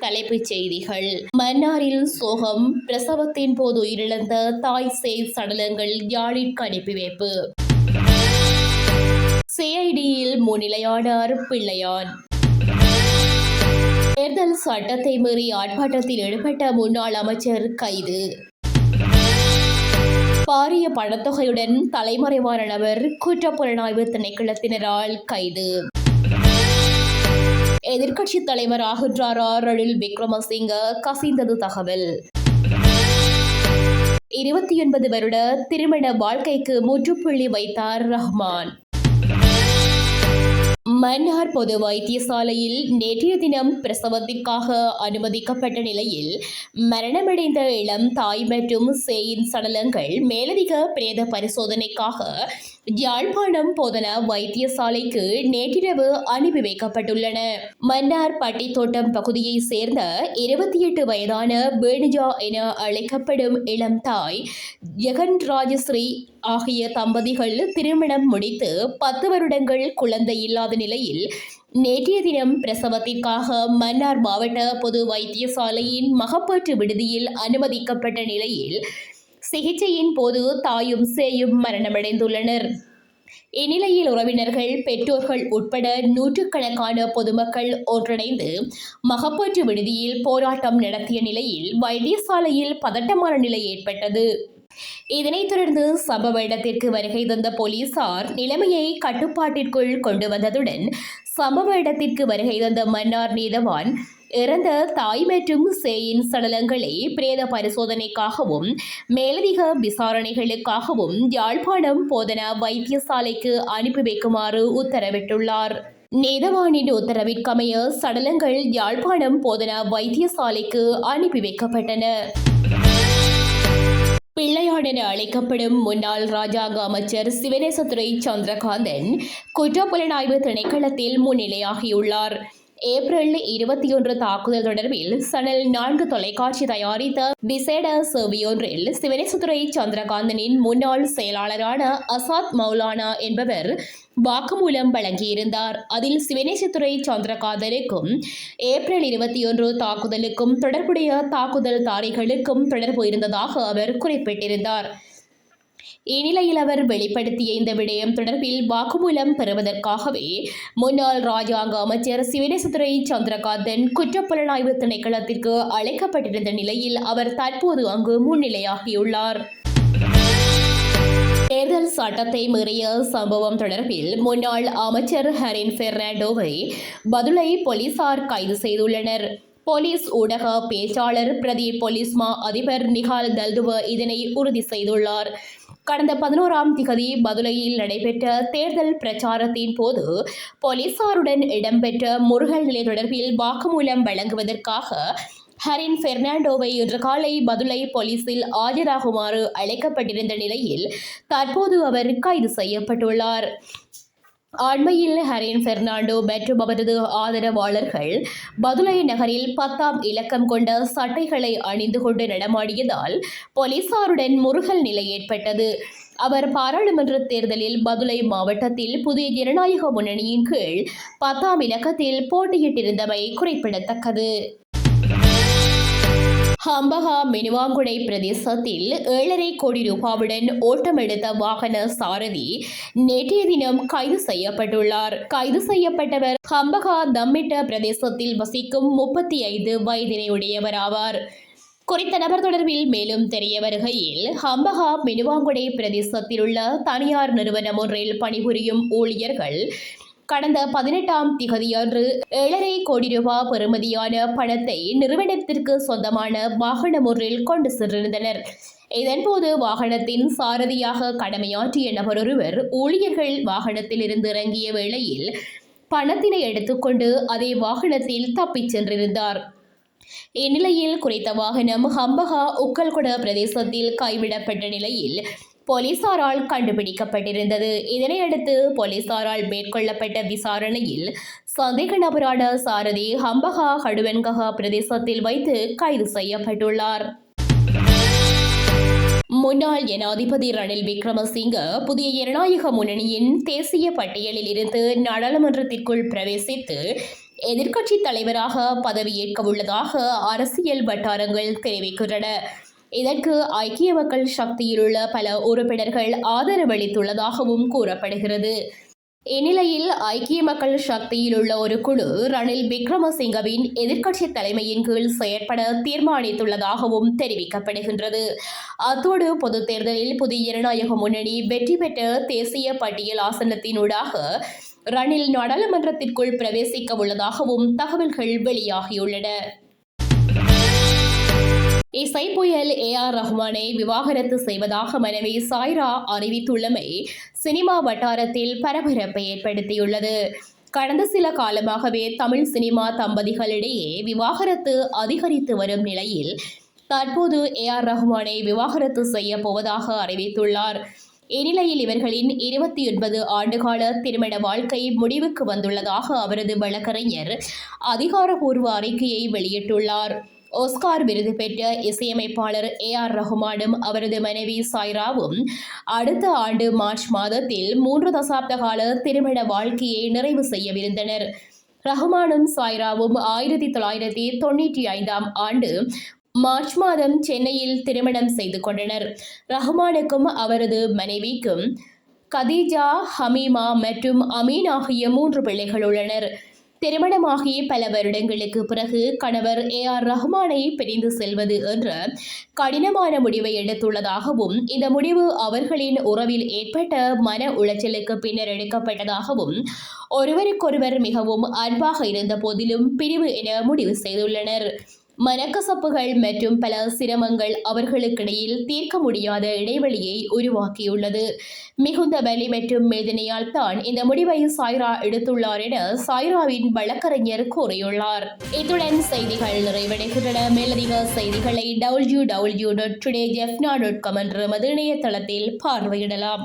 தலைப்புச் செய்திகள். மன்னாரில் சோகம், பிரசவத்தின் போது உயிரிழந்த தாய் சேய் சடலங்கள் யாழிற்கு அனுப்பி வைப்பு. சிஐடியில் முன்னிலையானார் பிள்ளையான். தேர்தல் சட்டத்தை மீறி ஆர்ப்பாட்டத்தில் ஈடுபட்ட முன்னாள் அமைச்சர் கைது. பாரிய பணத்தொகையுடன் தலைமறைவான நபர் குற்றப்புலனாய்வு திணைக்களத்தினரால் கைது. எதிர்க்கட்சித் தலைவர் ஆகின்றாரா ரணில் விக்ரமசிங்க கசிந்தது தகவல். 29 வருட திருமண வாழ்க்கைக்கு முற்றுப்புள்ளி வைத்தார் ரஹ்மான். மன்னார் பொது வைத்தியசாலையில் நேற்றைய தினம் பிரசவத்திற்காக அனுமதிக்கப்பட்ட நிலையில் மரணமடைந்த இளம் தாய் மற்றும் சேயின் சடலங்கள் மேலதிக பிரேத பரிசோதனைக்காக யாழ்ப்பாணம் போதன வைத்தியசாலைக்கு நேற்றிரவு அனுப்பி வைக்கப்பட்டுள்ளன. மன்னார் பட்டித்தோட்டம் பகுதியை சேர்ந்த 28 வயதான வேணுஜா என அழைக்கப்படும் இளம் தாய் ஜெகன் ராஜஸ்ரீ ஆகிய தம்பதிகள் திருமணம் முடித்து 10 வருடங்கள் குழந்தை இல்லாத நிலையில் நேற்றைய தினம் பிரசவத்திற்காக மன்னார் மாவட்ட பொது வைத்தியசாலையின் மகப்பேற்று விடுதியில் அனுமதிக்கப்பட்ட நிலையில் சிகிச்சையின் போது தாயும் சேயும் மரணமடைந்துள்ளனர். இந்நிலையில் உறவினர்கள், பெற்றோர்கள் உட்பட நூற்றுக்கணக்கான பொதுமக்கள் ஒன்றிணைந்து மகப்பேற்று விடுதியில் போராட்டம் நடத்திய நிலையில் வைத்தியசாலையில் பதட்டமான நிலை ஏற்பட்டது. இதனைத் தொடர்ந்து சம்பவ இடத்திற்கு வருகை தந்த போலீசார் நிலைமையை கட்டுப்பாட்டிற்குள் கொண்டு வந்ததுடன் சம்பவ இடத்திற்கு வருகை தந்த மன்னார் நீதவான் இறந்த தாய் மற்றும் சேயின் சடலங்களை பிரேத பரிசோதனைக்காகவும் மேலதிக விசாரணைகளுக்காகவும் யாழ்ப்பாணம் போதனா வைத்தியசாலைக்கு அனுப்பி வைக்குமாறு உத்தரவிட்டுள்ளார். நீதவானின் உத்தரவிற்கமைய சடலங்கள் யாழ்ப்பாணம் போதனா வைத்தியசாலைக்கு அனுப்பி வைக்கப்பட்டன. பிள்ளையான் என அழைக்கப்படும் முன்னாள் ராஜாங்க அமைச்சர் சிவனேசதுரை சந்திரகாந்தன் குற்றப்புலனாய்வு திணைக்களத்தில் முன்னிலையாகியுள்ளார். ஏப்ரல் 21 தாக்குதல் தொடர்பில் சனல் 4 தொலைக்காட்சி தயாரித்த விசேட சேவையொன்றில் சிவனேசதுரை சந்திரகாந்தனின் முன்னாள் செயலாளரான அசாத் மௌலானா என்பவர் வாக்குமூலம் வழங்கியிருந்தார். அதில் சிவனேசதுரை சந்திரகாந்தனுக்கும் ஏப்ரல் 21 தாக்குதலுக்கும் தொடர்புடைய தாக்குதல்தாரிகளுக்கும் தொடர்பு இருந்ததாக அவர் குறிப்பிட்டிருந்தார். இந்நிலையில் அவர் வெளிப்படுத்திய இந்த விடயம் தொடர்பில் வாக்குமூலம் பெறுவதற்காகவே முன்னாள் ராஜாங்க அமைச்சர் சிவனேசதுரை சந்திரகாந்தன் குற்றப்புலனாய்வு திணைக்களத்திற்கு அழைக்கப்பட்டிருந்த நிலையில் அவர் தற்போது அங்கு முன்னிலையாகியுள்ளார். தேர்தல் சட்டத்தை மீறிய சம்பவம் தொடர்பில் முன்னாள் அமைச்சர் ஹரின் பெர்னாண்டோவை பதுளை போலீசார் கைது செய்துள்ளனர். போலீஸ் ஊடக பேச்சாளர் பிரதி போலீஸ் மா அதிபர் நிகால் தல்துவ இதனை உறுதி செய்துள்ளார். கடந்த 11ஆம் திகதி பதுளையில் நடைபெற்ற தேர்தல் பிரச்சாரத்தின் போது போலீசாருடன் இடம்பெற்ற முருகல் நிலை தொடர்பில் வாக்குமூலம் வழங்குவதற்காக ஹரின் பெர்னாண்டோவை இன்று காலை பதுளை போலீசில் ஆஜராகுமாறு அழைக்கப்பட்டிருந்த நிலையில் தற்போது அவர் கைது செய்யப்பட்டுள்ளார். அண்மையில் ஹரின் பெர்னாண்டோ மற்றும் அவரது ஆதரவாளர்கள் பதுளை நகரில் 10ஆம் இலக்கம் கொண்ட சட்டைகளை அணிந்து கொண்டு நடமாடியதால் போலீசாருடன் முருகல் நிலை ஏற்பட்டது. அவர் பாராளுமன்ற தேர்தலில் பதுளை மாவட்டத்தில் புதிய ஜனநாயக முன்னணியின் கீழ் 10ஆம் இலக்கத்தில் போட்டியிட்டிருந்தமை குறிப்பிடத்தக்கது. ஹம்பகா மினுவாங்குடை பிரதேசத்தில் 7.5 கோடி ரூபாவுடன் ஓட்டமெடுத்த வாகன சாரதி நேற்றைய தினம் கைது செய்யப்பட்டுள்ளார். கைது செய்யப்பட்டவர் ஹம்பகா தம்மிட்ட பிரதேசத்தில் வசிக்கும் 35 வயதினையுடையவர் ஆவார். குறித்த நபர் தொடர்பில் மேலும் தெரிய வருகையில் ஹம்பகா மினுவாங்குடை பிரதேசத்தில் உள்ள தனியார் நிறுவனம் ஒன்றில் பணிபுரியும் ஊழியர்கள் கடந்த 18ஆம் திகதியன்று 7.5 கோடி ரூபாய் பெறுமதியான பணத்தை நிறுவனத்திற்கு சொந்தமான வாகனம் ஒன்றில் கொண்டு சென்றிருந்தனர். இதன்போது வாகனத்தின் சாரதியாக கடமையாற்றிய நபரொருவர் ஊழியர்கள் வாகனத்தில் இருந்து இறங்கிய வேளையில் பணத்தினை எடுத்துக்கொண்டு அதே வாகனத்தில் தப்பிச் சென்றிருந்தார். இந்நிலையில் குறித்த வாகனம் ஹம்பகா உக்கல்கொட பிரதேசத்தில் கைவிடப்பட்ட நிலையில் போலீசாரால் கண்டுபிடிக்கப்பட்டிருந்தது. இதனையடுத்து போலீசாரால் மேற்கொள்ளப்பட்ட விசாரணையில் சந்தேக நபரான சாரதி ஹம்பகா ஹடுவன்கஹா பிரதேசத்தில் வைத்து கைது செய்யப்பட்டுள்ளார். முன்னாள் ஜனாதிபதி ரணில் விக்ரமசிங்க புதிய ஜனநாயக முன்னணியின் தேசிய பட்டியலில் இருந்து நாடாளுமன்றத்திற்குள் பிரவேசித்து எதிர்க்கட்சித் தலைவராக பதவியேற்க உள்ளதாக அரசியல் வட்டாரங்கள் தெரிவிக்கின்றன. இதற்கு ஐக்கிய மக்கள் சக்தியிலுள்ள பல உறுப்பினர்கள் ஆதரவளித்துள்ளதாகவும் கூறப்படுகிறது. இந்நிலையில் ஐக்கிய மக்கள் சக்தியில் உள்ள ஒரு குழு ரணில் விக்ரமசிங்கவின் எதிர்க்கட்சி தலைமையின் கீழ் செயற்பட தீர்மானித்துள்ளதாகவும் தெரிவிக்கப்படுகின்றது. அத்தோடு பொதுத் தேர்தலில் புதிய ஜனநாயக முன்னணி வெற்றி பெற்ற தேசிய பட்டியல் ஆசனத்தினூடாக ரணில் நாடாளுமன்றத்திற்குள் பிரவேசிக்க உள்ளதாகவும் தகவல்கள் வெளியாகியுள்ளன. இசை புயல் AR ரஹ்மானை விவாகரத்து செய்வதாக மனைவி சாய்ரா அறிவித்துள்ளமை சினிமா வட்டாரத்தில் பரபரப்பை ஏற்படுத்தியுள்ளது. கடந்த சில காலமாகவே தமிழ் சினிமா தம்பதிகளிடையே விவாகரத்து அதிகரித்து வரும் நிலையில் தற்போது AR ரஹ்மானை விவாகரத்து செய்ய போவதாக அறிவித்துள்ளார். இந்நிலையில் இவர்களின் 29 ஆண்டுகால திருமண வாழ்க்கை முடிவுக்கு வந்துள்ளதாக அவரது வழக்கறிஞர் அதிகாரப்பூர்வ அறிக்கையை வெளியிட்டுள்ளார். ஆஸ்கார் விருது பெற்ற இசையமைப்பாளர் AR ரஹ்மானும் அவரது மனைவி சாய்ராவும் அடுத்த ஆண்டு மார்ச் மாதத்தில் 3 தசாப்த கால திருமண வாழ்க்கையை நிறைவு செய்யவிருந்தனர். ரஹ்மானும் சாய்ராவும் 1995ஆம் ஆண்டு மார்ச் மாதம் சென்னையில் திருமணம் செய்து கொண்டனர். ரஹ்மானுக்கும் அவரது மனைவிக்கும் கதீஜா, ஹமீமா மற்றும் அமீன் ஆகிய 3 பிள்ளைகள் உள்ளனர். திருமணமாகி பல வருடங்களுக்கு பிறகு கணவர் AR ரஹ்மானை பிரிந்து செல்வது என்ற கடினமான முடிவை எடுத்துள்ளதாகவும் இந்த முடிவு அவர்களின் உறவில் ஏற்பட்ட மன உளைச்சலுக்கு பின்னர் எடுக்கப்பட்டதாகவும் ஒருவருக்கொருவர் மிகவும் அன்பாக இருந்த போதிலும் பிரிவு என முடிவு செய்துள்ளனர். மனக்கசப்புகள் மற்றும் பல சிரமங்கள் அவர்களுக்கிடையில் தீர்க்க முடியாத இடைவெளியை உருவாக்கியுள்ளது. மிகுந்த வலி மற்றும் வேதனையால் தான் இந்த முடிவை சாய்ரா எடுத்துள்ளார் என சாய்ராவின் வழக்கறிஞர் கூறியுள்ளார். இத்துடன் செய்திகள் நிறைவடைகின்றன. மேலதிக செய்திகளை www.todayjefna.com என்ற இணையதளத்தில் பார்வையிடலாம்.